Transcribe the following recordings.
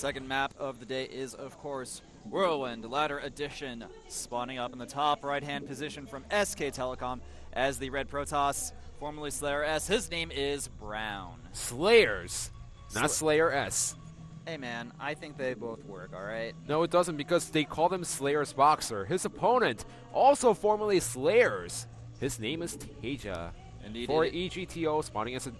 Second map of the day is, of course, Whirlwind Ladder Edition, spawning up in the top right-hand position from SK Telecom as the Red Protoss, formerly Slayer S. His name is Brown. Slayers, not Slayer S. Hey man, I think they both work, alright? No, it doesn't, because they call them Slayers Boxer. His opponent, also formerly Slayers, his name is Taeja. Indeed. For EGTO, spawning as a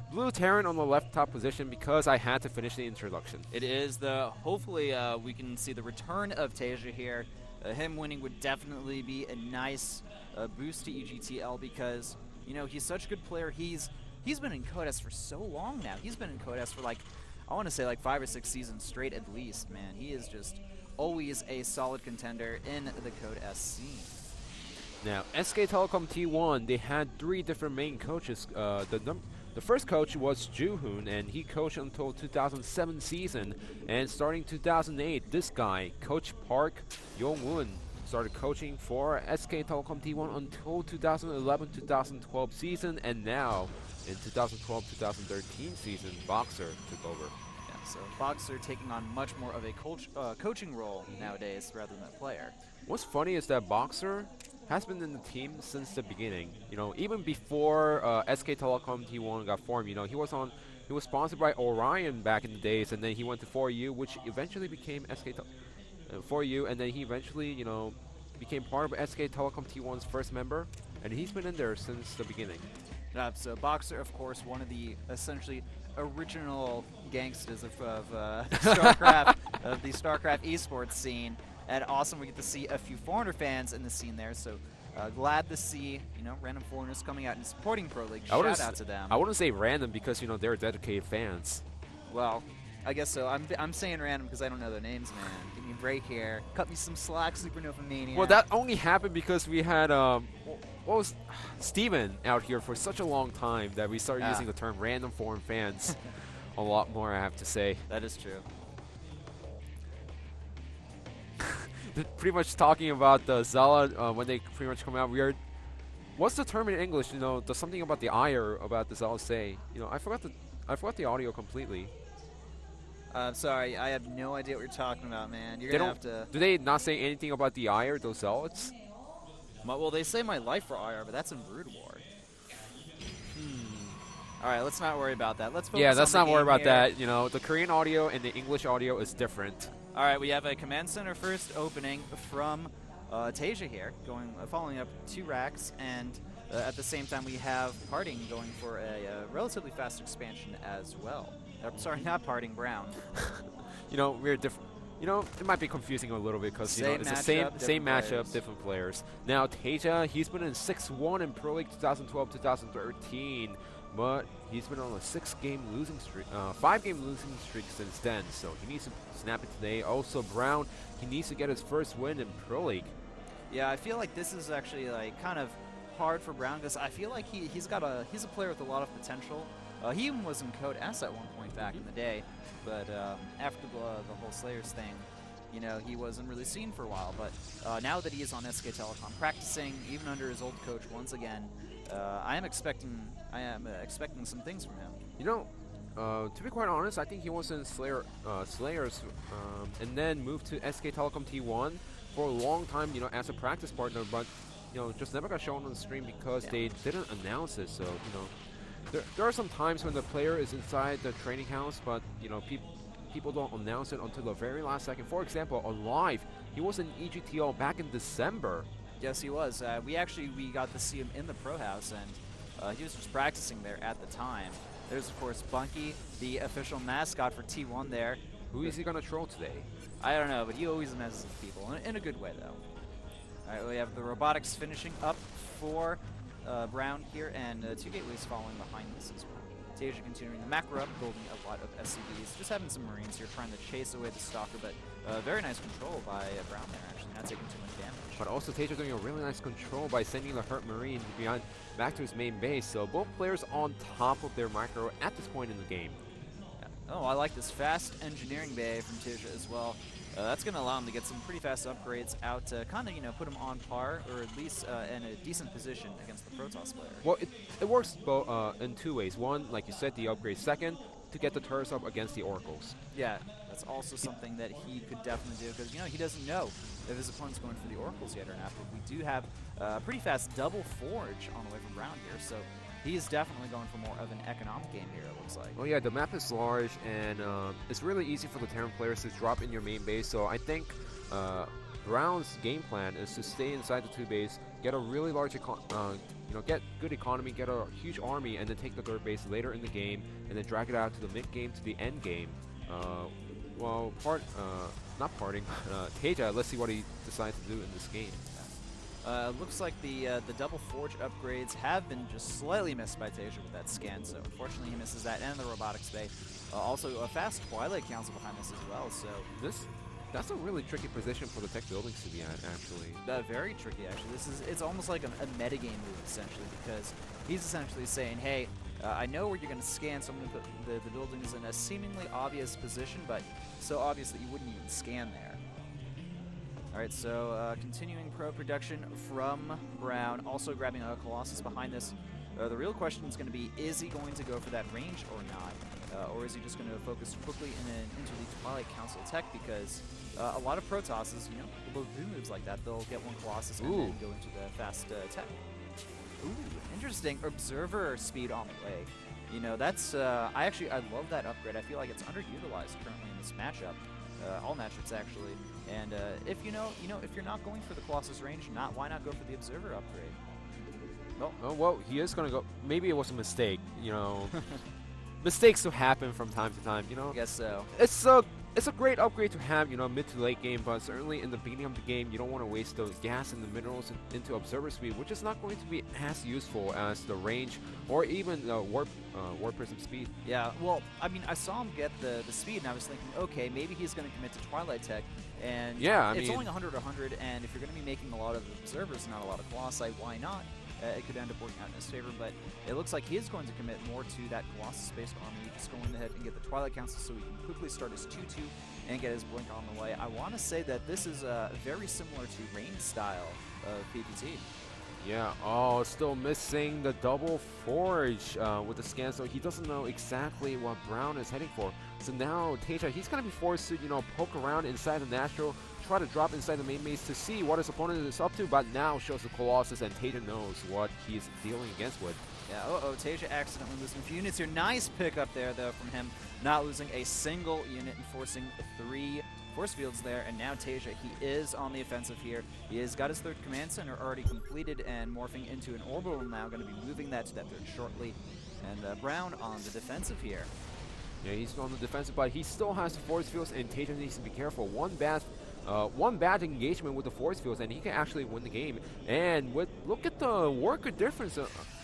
blue Terran on the left top position because I had to finish the introduction. It is hopefully we can see the return of Taeja here. Him winning would definitely be a nice boost to EGTL because, you know, he's such a good player. He's been in Codes for so long now. He's been in Codes for like, I want to say like 5 or 6 seasons straight at least, man. He is just always a solid contender in the Codes scene. Now, SK Telecom T1, they had 3 different main coaches. The first coach was Juhoon, and he coached until 2007 season. And starting 2008, this guy, Coach Park Yong-woon, started coaching for SK Telecom T1 until 2011-2012 season, and now in 2012-2013 season, Boxer took over. Yeah, so Boxer taking on much more of a coaching role nowadays rather than a player. What's funny is that Boxer has been in the team since the beginning. You know, even before SK Telecom T1 got formed, you know, he was sponsored by Orion back in the days, and then he went to 4U, which eventually became SK 4U, and then he eventually, you know, became part of SK Telecom T1's first member, and he's been in there since the beginning. So Boxer, of course, one of the essentially original gangsters of Starcraft, of the Starcraft esports scene. And awesome, we get to see a few foreigner fans in the scene there, so glad to see, you know, random foreigners coming out and supporting Pro League. Shout out to them. I wouldn't say random because, you know, they're dedicated fans. Well, I guess so. I'm saying random because I don't know their names, man. Give me a break here. Cut me some slack, Supernova Mania. Well, that only happened because we had, what was Steven out here for such a long time that we started using the term random foreign fans a lot more, I have to say. That is true. Pretty much talking about the Zala when they pretty much come out weird. What's the term in English? You know, does something about the ire about the Zala say? You know, I forgot the audio completely. Sorry, I have no idea what you're talking about, man. You're gonna have to. Do they not say anything about the ire, those Zealots? Well, they say my life for IR, but that's in Brood War. All right, let's not worry about that. Let's focus on let's the not worry game about here. that. You know, the Korean audio and the English audio is different. All right, we have a Command Center first opening from Taeja here, following up 2 racks, and at the same time we have Parting going for a relatively fast expansion as well. Sorry, not Parting, Brown. You know, we're different. You know, it might be confusing a little bit because, you know, it's the same matchup, different players. Now, Taeja, he's been in 6-1 in Pro League 2012-2013, but he's been on a 5-game losing streak since then, so he needs to snap it today. Also, Brown, he needs to get his first win in Pro League. Yeah, I feel like this is actually like kind of hard for Brown because I feel like he's a player with a lot of potential. He even was in Code S at one point back in the day, but after the whole Slayers thing, you know, he wasn't really seen for a while. But now that he is on SK Telecom practicing, even under his old coach once again, I am expecting some things from him. You know, to be quite honest, I think he was in Slayers and then moved to SK Telecom T1 for a long time, you know, as a practice partner, but, you know, just never got shown on the stream because they didn't announce it. So, you know, there are some times when the player is inside the training house, but, you know, people don't announce it until the very last second. For example, Alive, he was in EGTL back in December. Yes, he was. We got to see him in the Pro House, and he was just practicing there at the time. There's, of course, Bunky, the official mascot for T1 there. Who is he going to troll today? I don't know, but he always messes with people, in a good way, though. All right, we have the robotics finishing up for Brown here, and 2 gateways following behind this as well. Taeja continuing the macro up, building a lot of SCVs, just having some Marines here trying to chase away the Stalker, but very nice control by Brown there, actually, not taking too much damage. But also Taeja doing a really nice control by sending the Hurt Marine back to his main base, so both players on top of their micro at this point in the game. Yeah. Oh, I like this fast engineering bay from Taeja as well. That's going to allow him to get some pretty fast upgrades out to kind of, you know, put him on par, or at least in a decent position against the Protoss player. Well, it works in 2 ways. One, like you said, the upgrade. Second, to get the turrets up against the Oracles. Yeah, That's also something that he could definitely do because, you know, he doesn't know if his opponent's going for the Oracles yet or not. But we do have a pretty fast double Forge on the way from Brown here, so he is definitely going for more of an economic game here, it looks like. Oh yeah, the map is large, and it's really easy for the Terran players to drop in your main base, so I think Brown's game plan is to stay inside the 2 base, get a really large, get good economy, get a huge army, and then take the 3rd base later in the game, and then drag it out to the mid game to the end game. Well, Taeja, let's see what he decides to do in this game. Looks like the double Forge upgrades have been just slightly missed by Taeja with that scan, so unfortunately he misses that, and the Robotics Bay. Also, a fast Twilight Council behind this as well, so... That's a really tricky position for the tech buildings to be at, actually. Very tricky, actually. It's almost like a metagame move, essentially, because he's essentially saying, hey, I know where you're going to scan, so I'm going to put the buildings in a seemingly obvious position, but so obvious that you wouldn't even scan there. Alright, so continuing pro production from Brown, also grabbing a Colossus behind this. The real question is going to be, is he going to go for that range or not? Or is he just going to focus quickly into the Twilight Council tech? Because a lot of Protosses, you know, will do moves like that. They'll get one Colossus and then go into the fast tech. Ooh, interesting. Observer speed on the way. You know, that's, I love that upgrade. I feel like it's underutilized currently in this matchup. All matchups, actually. And if if you're not going for the Colossus range, why not go for the Observer upgrade? Well, he is going to go. Maybe it was a mistake, you know. Mistakes will happen from time to time, you know. I guess so. It's a great upgrade to have, you know, mid to late game, but certainly in the beginning of the game, you don't want to waste those gas and the minerals into Observer speed, which is not going to be as useful as the range or even the Warp Prism speed. Yeah, well, I mean, I saw him get the speed, and I was thinking, okay, maybe he's going to commit to Twilight Tech, and yeah, it's only 100 or 100, and if you're going to be making a lot of Observers and not a lot of Colossi, why not? It could end up working out in his favor, but it looks like he is going to commit more to that Colossus-based army, just going ahead and get the Twilight Council so he can quickly start his 2-2 and get his Blink on the way. I want to say that this is very similar to Rain's style of PvT. Yeah, still missing the double Forge with the scan, so he doesn't know exactly what Brown is heading for. So now Taeja, he's going to be forced to, you know, poke around inside the natural, try to drop inside the main base to see what his opponent is up to, but now shows the Colossus, and Taeja knows what he's dealing against with. Yeah, Taeja accidentally losing a few units here. Nice pick up there, though, from him, not losing a single unit and forcing 3 force fields there, and now Taeja, he is on the offensive here. He has got his 3rd command center already completed and morphing into an orbital now, going to be moving that to that 3rd shortly, and Brown on the defensive here. Yeah, he's on the defensive, but he still has the force fields, and Taeja needs to be careful. One bad engagement with the force fields, and he can actually win the game. And look at the worker difference.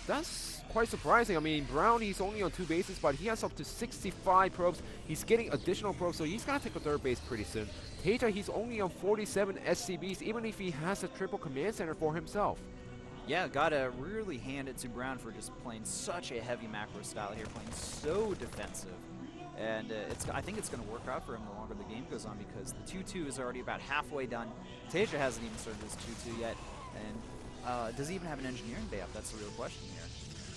That's quite surprising. I mean, Brown, he's only on 2 bases, but he has up to 65 probes. He's getting additional probes, so he's gonna take a 3rd base pretty soon. Taeja, he's only on 47 SCBs, even if he has a triple command center for himself. Yeah, gotta really hand it to Brown for just playing such a heavy macro style here, playing so defensive. And I think it's going to work out for him the longer the game goes on, because the 2-2 is already about halfway done. Taeja hasn't even started his 2-2 yet, and does he even have an engineering bay up? That's the real question here.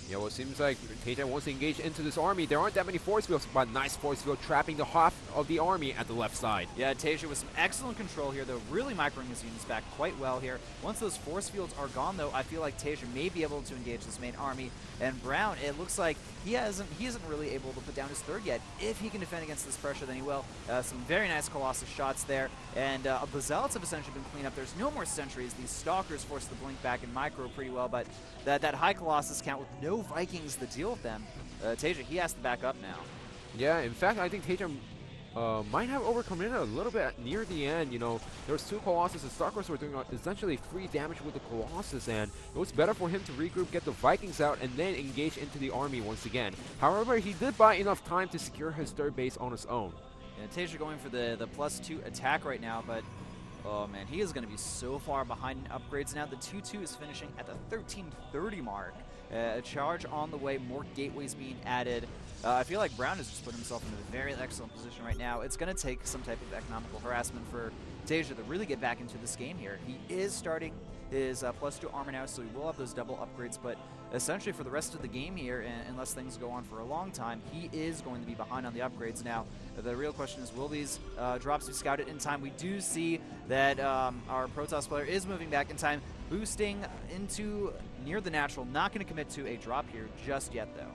Yeah, well, it seems like Taeja wants to engage into this army. There aren't that many force fields, but nice force field trapping the half of the army at the left side. Yeah, Taeja with some excellent control here, though, really microing his units back quite well here. Once those force fields are gone, though, I feel like Taeja may be able to engage this main army. And Brown, it looks like he isn't really able to put down his 3rd yet. If he can defend against this pressure, then he will. Some very nice Colossus shots there. And the Zealots have essentially been cleaned up. There's no more sentries. These Stalkers force the Blink back and micro pretty well, but that high Colossus count with no Vikings to deal with them, Taeja, he has to back up now. Yeah, in fact, I think Taeja might have overcome it a little bit near the end. You know, there was 2 Colossus, and Starcraft were doing essentially free damage with the Colossus, and it was better for him to regroup, get the Vikings out, and then engage into the army once again. However, he did buy enough time to secure his 3rd base on his own. And Taeja going for the +2 attack right now, but oh man, he is going to be so far behind in upgrades now. The 2-2 is finishing at the 1330 mark. A charge on the way, more gateways being added. I feel like Brown has just put himself in a very excellent position right now. It's going to take some type of economical harassment for Taeja to really get back into this game here. He is starting his +2 armor now, so he will have those double upgrades, but essentially for the rest of the game here, unless things go on for a long time, he is going to be behind on the upgrades. Now, the real question is, will these drops be scouted in time? We do see that our Protoss player is moving back in time, boosting into near the natural. Not going to commit to a drop here just yet, though.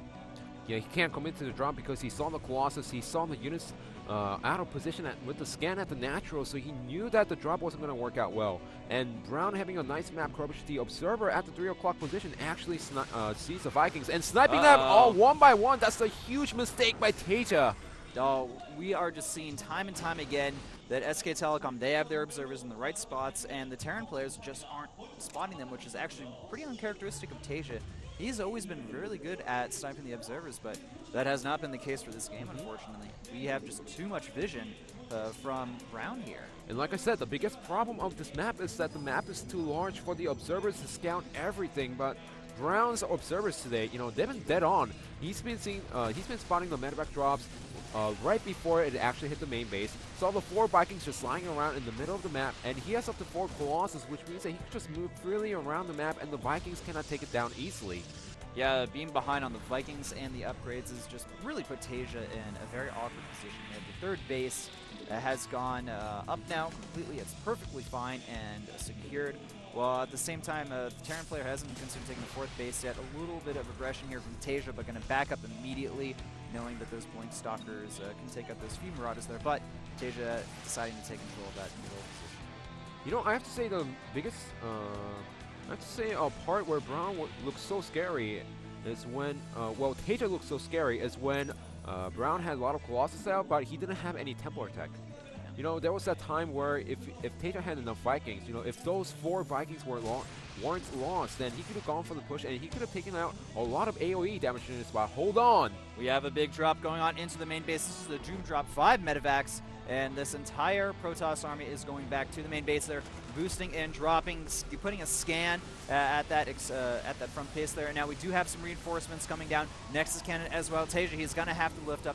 Yeah, he can't commit to the drop because he saw the Colossus, he saw the units out of position with the scan at the natural, so he knew that the drop wasn't going to work out well. And Brown, having a nice map coverage, the observer at the 3 o'clock position actually sees the Vikings and sniping them all one by one. That's a huge mistake by Taeja. Oh, we are just seeing time and time again that SK Telecom, they have their observers in the right spots, and the Terran players just aren't spotting them, which is actually pretty uncharacteristic of Taeja. He's always been really good at sniping the observers, but that has not been the case for this game, unfortunately. We have just too much vision from Brown here. And like I said, the biggest problem of this map is that the map is too large for the observers to scout everything, but Brown's observers today, you know, they've been dead on. He's been spotting the medevac drops right before it actually hit the main base. Saw the 4 Vikings just lying around in the middle of the map, and he has up to 4 Colossus, which means that he can just move freely around the map, and the Vikings cannot take it down easily. Yeah, being behind on the Vikings and the upgrades has just really put Taeja in a very awkward position here. The 3rd base has gone up now completely. It's perfectly fine and secured. While at the same time, the Terran player hasn't considered taking the 4th base yet. A little bit of aggression here from Taeja, but going to back up immediately, knowing that those Blink Stalkers can take out those few Marauders there. But Taeja deciding to take control of that middle position. You know, I have to say the biggest, I have to say a part where Brown looks so scary is when, well, Taeja looks so scary is when Brown had a lot of Colossus out, but he didn't have any Templar tech. You know, there was that time where if Taeja had enough Vikings, you know, if those 4 Vikings weren't lost, then he could have gone for the push and he could have taken out a lot of AoE damage in his spot. Hold on! We have a big drop going on into the main base. This is the Doom drop, 5 medevacs, and this entire Protoss army is going back to the main base. They're boosting and dropping, putting a scan at that front base there. And now we do have some reinforcements coming down. Nexus cannon as well. Taeja, he's going to have to lift up